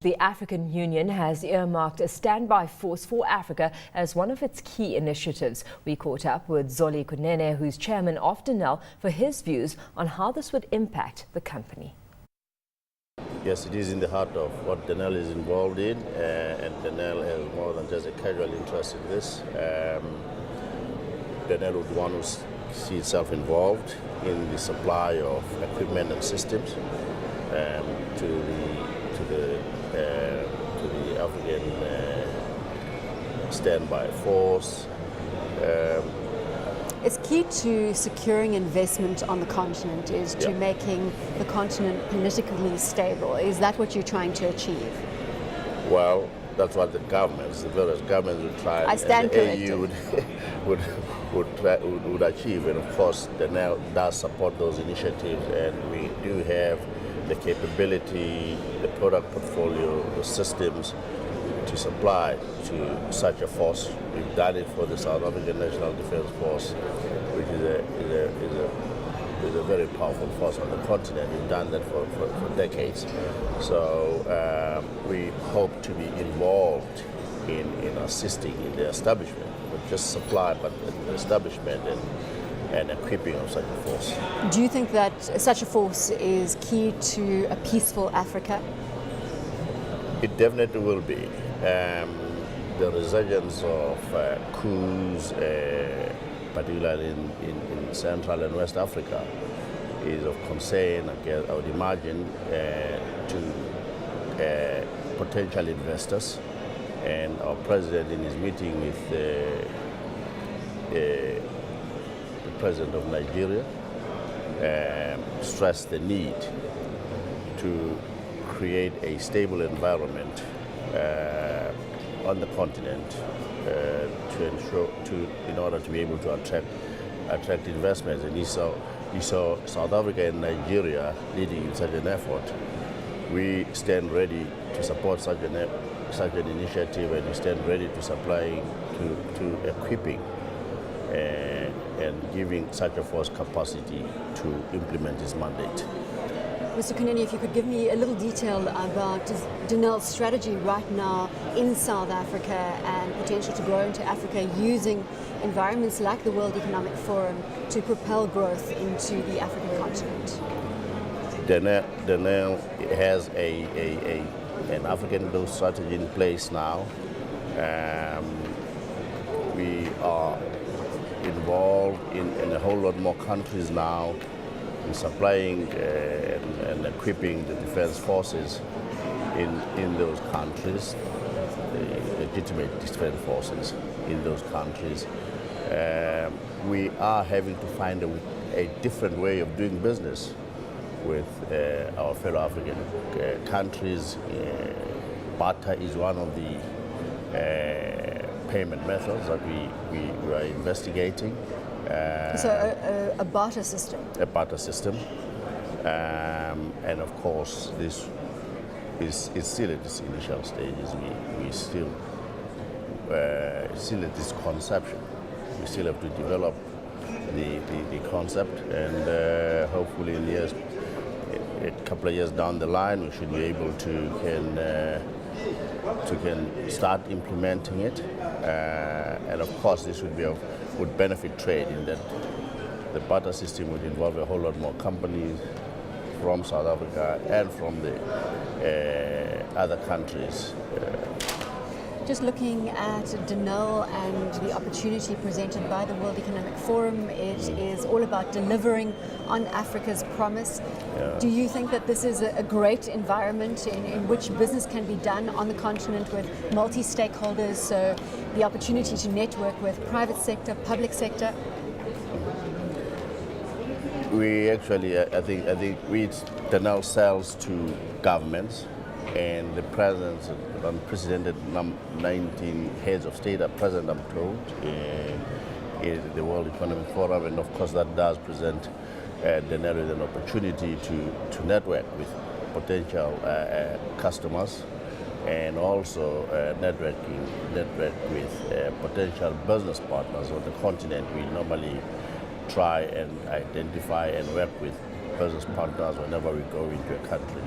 The African Union has earmarked a standby force for Africa as one of its key initiatives. We caught up with Zoli Kunene, who's chairman of Denel, for his views on how this would impact the company. Yes, it is in the heart of what Denel is involved in, and Denel has more than just a casual interest in this. Denel would want to see itself involved in the supply of equipment and systems to the African standby force. It's key to securing investment on the continent is to making the continent politically stable. Is that what you're trying to achieve? Well, that's what the various governments would try. I stand and the AU would achieve, and of course, Denel does support those initiatives, and we do have the capability, the product portfolio, the systems to supply to such a force. We've done it for the South African National Defence Force, which is a very powerful force on the continent. We've done that for decades. So we hope to be involved in assisting in the establishment, not just supply, but the establishment and equipping of such a force. Do you think that such a force is key to a peaceful Africa? It definitely will be. The resurgence of coups, particularly in Central and West Africa, is of concern, I would imagine, to potential investors. And our president, in his meeting with the president of Nigeria, stressed the need to create a stable environment on the continent in order to be able to attract investments. And you saw South Africa and Nigeria leading in such an effort. We stand ready to support such an initiative, and we stand ready to supplying to equipping and giving such a force capacity to implement its mandate. Mr. Kunene, if you could give me a little detail about Denel's strategy right now in South Africa and potential to grow into Africa using environments like the World Economic Forum to propel growth into the African continent. Denel has an African growth strategy in place now. We are involved in a whole lot more countries now in supplying and equipping the defense forces in those countries, the legitimate defense forces in those countries. We are having to find a different way of doing business with our fellow African countries. Barter is one of the payment methods that we are investigating. So a barter system? A barter system. And of course, this is still at its initial stages. We still at this conception. We still have to develop the concept, and hopefully in a couple of years down the line, we should be able to start implementing it. And of course, this would benefit trade in that the barter system would involve a whole lot more companies from South Africa and from the other countries. Just looking at Denel and the opportunity presented by the World Economic Forum, it is all about delivering on Africa's promise. Yeah. Do you think that this is a great environment in which business can be done on the continent with multi-stakeholders, so the opportunity to network with private sector, public sector? We actually, I think Denel sells to governments, and the presence of unprecedented 19 heads of state are present, I'm told, in the World Economic Forum, and of course that does present Denel with an opportunity to network with potential customers, and also network with potential business partners on the continent. We normally try and identify and work with business partners whenever we go into a country.